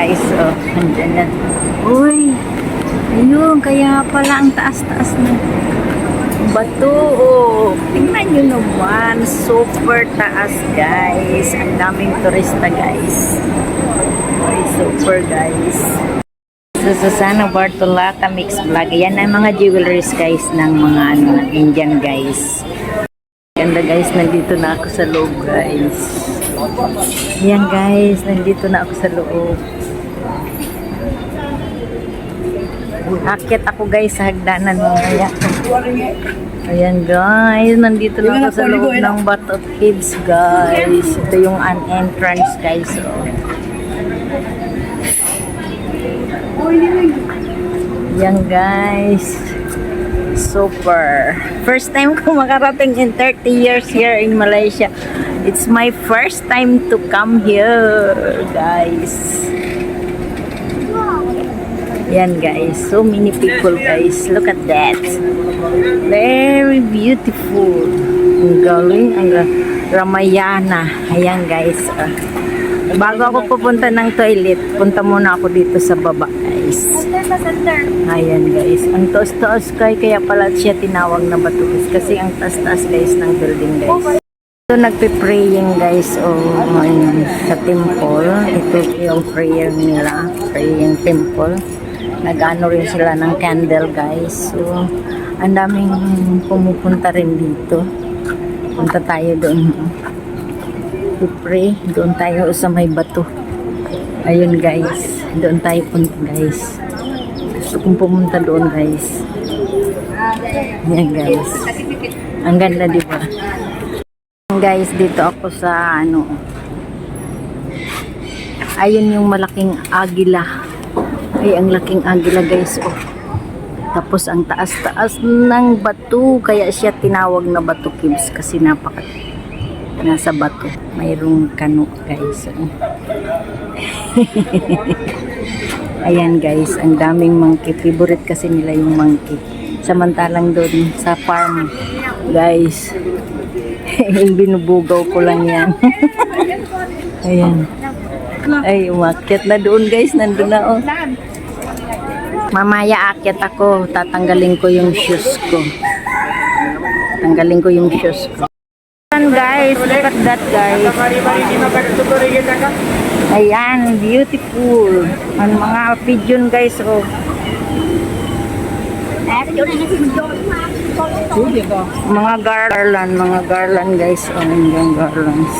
guys. Oh, andyan na. Uy, ayun, kaya pala ang taas-taas na bato. Oh, tingnan nyo naman. Super taas guys. Ang daming turista guys. Ay, super guys. Sa Susana Bartolata Mix Vlog. Yan ang mga jewelries guys ng mga Indian guys. Ganda guys, nandito na ako sa loob guys. Yan guys, nandito na ako sa loob. Akit ako guys sa hagdanan mamaya. Ayan guys, nandito na ako sa loob ng Bato Caves guys. Ito yung entrance guys. Oh. Yan guys. Super. First time ko makarating in 30 years here in Malaysia. It's my first time to come here guys. Yan guys. So many people guys. Look at that. Very beautiful. Ang galing. Ang Ramayana. Ayan guys. Bago ako pupunta ng toilet, punta muna ako dito sa baba guys. Ayan guys. Ang taas-taas kaya pala siya tinawag na Bato Caves kasi ang taas-taas guys ng building guys. Ito nagpe-praying guys sa temple. Ito yung prayer nila. Praying temple. Nag-ano rin sila ng candle guys. So, ang daming pumupunta rin dito. Punta tayo doon. To pray. Doon tayo sa may bato. Ayun guys. Doon tayo punta guys. Gusto kong pumunta doon guys. Ayan guys. Ang ganda diba? Guys, dito ako sa ayun yung malaking agila. Ay, ang laking agila guys. Oh. Tapos ang taas-taas ng bato. Kaya siya tinawag na Bato Caves kasi nasa bato. Mayroong kano guys. Ayan guys, ang daming monkey. Favorite kasi nila yung monkey. Samantalang doon sa farm guys, binubugaw ko lang yan. Ayan. Ay, umakyat na doon guys. Nandun na oh. Mamaya akyat ako. Tatanggalin ko yung shoes ko. Tanggalin ko yung shoes ko. Guys, look at that guys. Ayan, beautiful. Ang mga pigeon guys oh. Mga garland guys. Oh, yung garlands.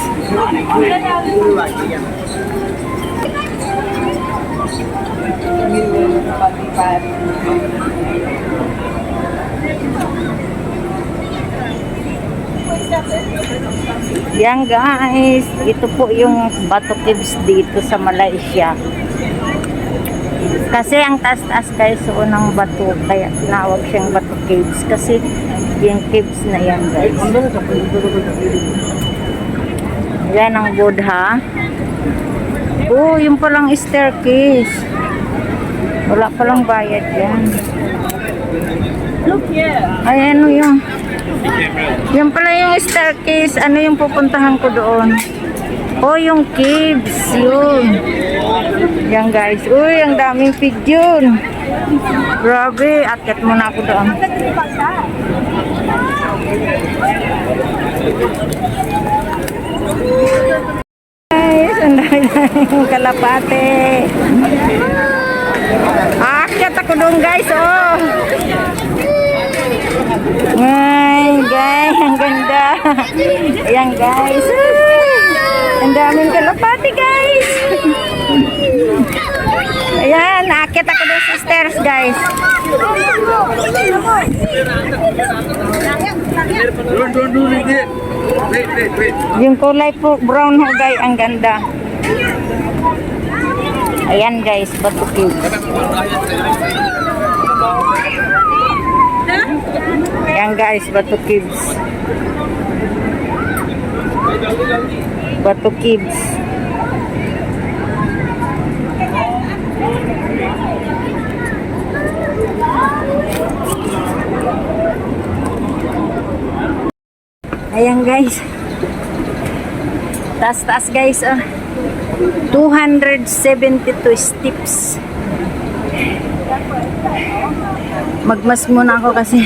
Yan guys, ito po yung Bato Caves dito sa Malaysia. Kasi ang taas-taas guys ng bato, kaya tinawag siyang Bato Caves kasi yung caves na yan guys. Yan ang Buddha. Oh, yung palang staircase. Wala palang bayad yan. Ay, ano yung yan pala yung staircase. Ano yung pupuntahan ko doon? Oh, yung caves. Yun. Yan guys. Uy, ang daming pigeon. Grabe. Akyat muna ako doon. Guys, ang daming kalapate. Akyat ako doon guys. Oh. Ay, guys, ang ganda. Ayan, guys. Ang daming kalapati, guys. Ayan, nakakita ko doon sa stairs, guys. Yung kulay po, brown ho, guys. Ang ganda. Ayan, guys, Bato Caves. Ayan guys, Bato Caves. Bato Caves. Ayan guys. Taas-taas guys. Oh. 272 steps. Magmas muna ako kasi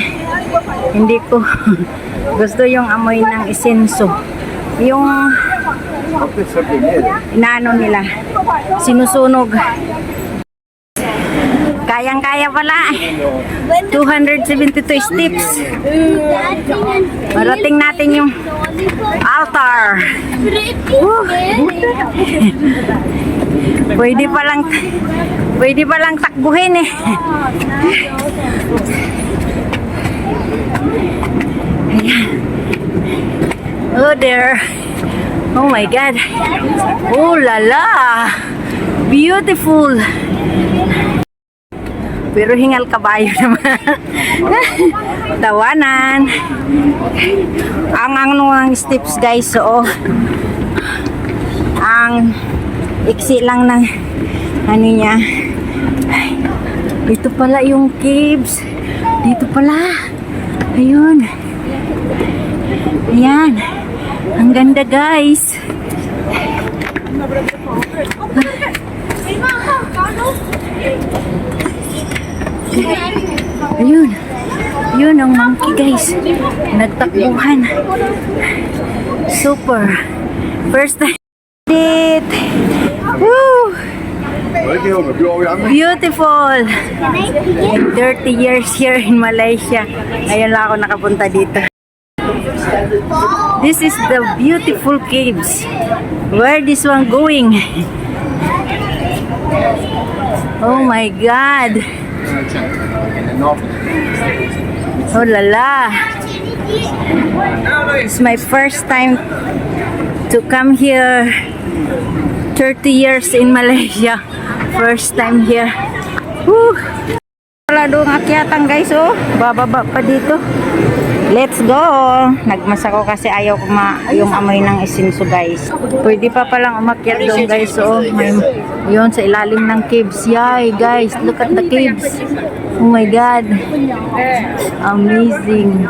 hindi ko gusto yung amoy ng isenso. Yung inaano nila, sinusunog. Kayang-kaya pala. 272 steps. Marating natin yung altar. Pwede palang takbuhin eh. Ayan. Oh there. Oh my God. Oh la la. Beautiful. Pero hingal kabayo naman. Tawanan. Ang ng steps guys, so ang iksi lang ng ano niya. Dito pala yung caves. Dito pala. Ayun. Ayan. Ang ganda guys. Ayun. Yun ang monkey guys. Nagtakbuhan. Super. First time. Woo! Beautiful. Like 30 years here in Malaysia. Ngayon lang ako nakapunta dito. This is the beautiful caves. Where this one going? Oh my God. Oh la la. It's my first time to come here. 30 years in Malaysia. First time here. Woo! Wala doon akyatan guys, oh. Bababa pa dito. Let's go! Nagmas ako kasi ayaw ko yung amoy ng isinso guys. Pwede pa palang umakyat doon guys, oh. Yun sa ilalim ng caves. Yay guys, look at the caves. Oh my God. Amazing.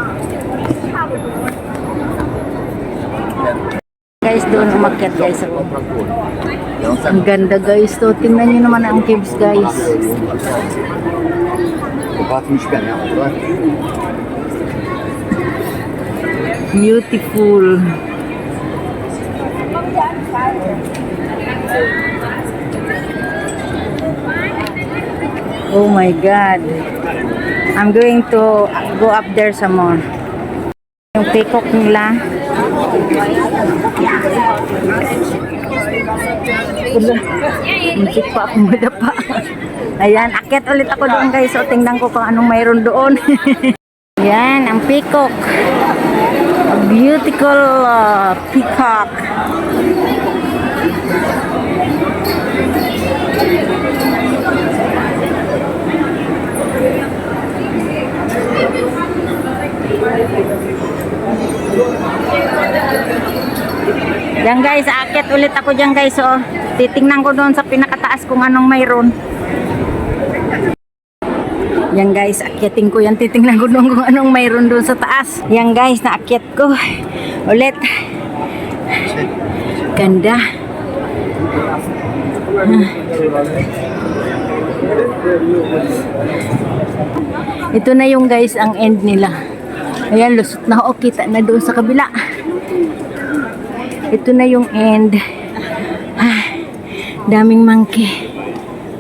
Guys, doon umakyat guys ako. Ang ganda guys. So, tingnan nyo naman ang caves guys. Beautiful. Oh my God. I'm going to go up there some more. Yung peacock nila. Muntik pa akong madapa. Ayan, akyat ulit ako doon guys. So, tingnan ko kung anong mayroon doon. Ayan, ang peacock. A beautiful peacock. Yan guys, aakyat ulit ako dyan guys. So, titingnan ko doon sa pinakataas kung anong mayroon. Yan guys, akyatin ko yan. Titingnan ko doon kung anong mayroon doon sa taas. Yan guys, naakyat ko. Ulit. Ganda. Ito na yung guys, ang end nila. Ayan, lusot na ako. Kita na doon sa kabila. Ito na yung end. Daming monkey.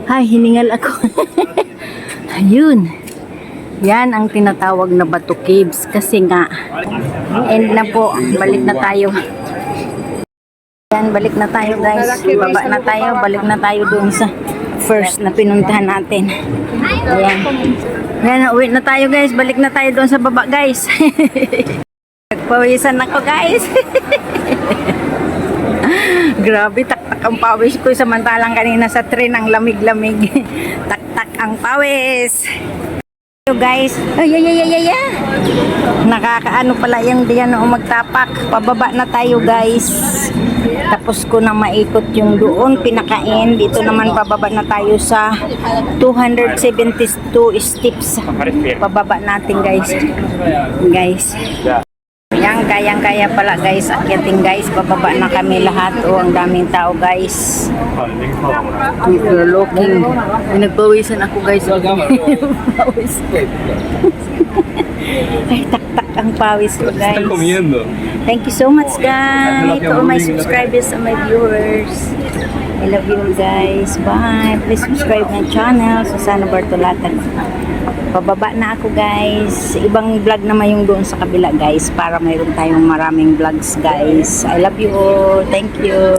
Ay, hiningal ako. Ayun. Yan ang tinatawag na Bato Caves. Kasi nga, end na po. Balik na tayo. Yan, balik na tayo guys. Baba na tayo. Balik na tayo doon sa first na pinuntahan natin. Ayan. Yan, uwi na tayo guys. Balik na tayo doon sa baba guys. Nagpawisan ako guys. Grabe, tak-tak ang pawis ko. Samantalang kanina sa train ang lamig-lamig. Tak-tak ang pawis. So guys, ay. Nakakaano pala yung diyan o magtapak. Pababa na tayo guys. Tapos ko na maikot yung doon, pinakain. Dito naman pababa na tayo sa 272 steps. Pababa natin guys. Guys. Yan lang, kayang-kaya pala guys. Akyatin guys, bababa na kami lahat. Oh, ang daming tao guys. If you're looking, nagpawisan ako guys. Pawis. Ay, tak-tak ang pawis ko guys. Thank you so much guys to all my subscribers and my viewers. I love you all guys. Bye. Please subscribe my channel, Susana Bartolata. Pababa na ako guys. Ibang vlog naman yung doon sa kabila guys, para mayroon tayong maraming vlogs guys. I love you all. Thank you.